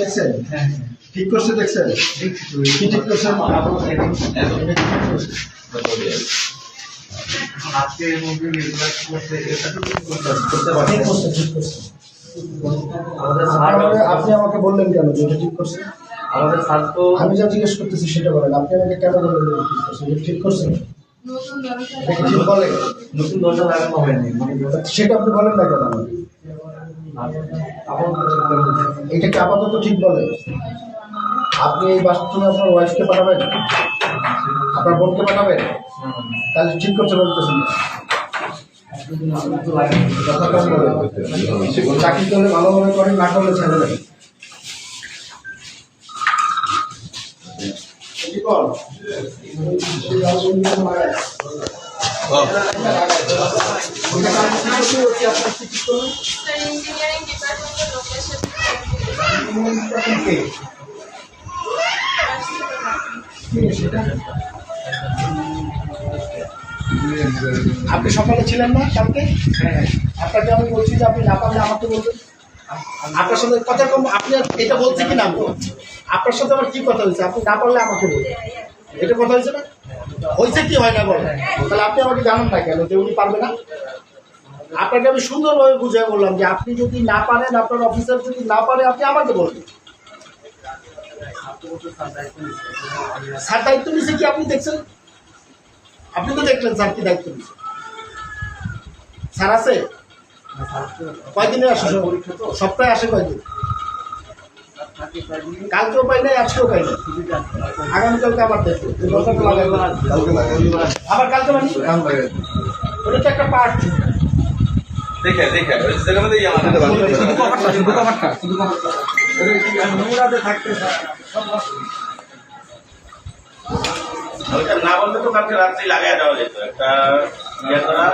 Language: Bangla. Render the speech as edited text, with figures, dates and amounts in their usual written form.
দেখছেন? ঠিক করছে দেখছেন? কি ঠিক করছেন? আপনি আমাকে বললেন কেন যে এটা ঠিক করছে? আমাদের স্যার তো আমি যা জিজ্ঞেস করতেছি সেটা বলেন। আপনি আমাকে কেন বললেন যে ঠিক করছে? এটা ঠিক করছে? দেখে ঠিক বলে? নতুন দরজা লাগানো হয়নি, সেটা আপনি বলেন না কেন আমাকে? এটা কি আপাতত ঠিক বলে? আপনি এই বাথরুমে আপনার ওয়াইফকে পাঠাবেন, আপনার বোনকে পাঠাবেন, তাহলে ঠিক করতে বলতেছেন না। কথা কম বলেন। চাকরি করলে ভালোভাবে করেন, না করলে ছেড়ে দেন। ইঞ্জিনিয়ারিং ডিপার্টমেন্টের লোকের সাথে আপনি সকালে ছিলেন না কালকে? আপনাকে আমি বলছি যে আপনি না পারলে আমাকে বলবেন। আপনার সাথে কথা কম। আপনি এটা বলছি কি না? আপনার সাথে আমার কি কথা হয়েছে? আপনি না পারলে আমাকে বলবেন। এটা কথা হয়েছে না? হয়েছে কি হয় না বলেন? তাহলে আপনি আমাকে জানান না কেন যে উনি পারবে না? আপনাকে আমি সুন্দরভাবে বুঝিয়ে বললাম যে আপনি যদি না পারেন, আপনার অফিসার যদি না পারে, আপনি আমাকে বলবেন। স্যার দায়িত্ব নিছে কি আপনি দেখছেন? আপনি তো দেখলেন স্যার কি দায়িত্ব নিছে। স্যার আছে কয়দিনে আসে? সপ্তাহে আসে কয়দিন? কালকেও পাই নাই, আজকেও পাই নাই। আগামীকালকে আবার দেখবো আবার কালকে মানে ওটা তো একটা পার্ট। দেখে দেখে ওই জায়গা মধ্যে ওইটা না বললে তো কালকে রাত্রি লাগাই দেওয়া যেত একটা ইয়ে করা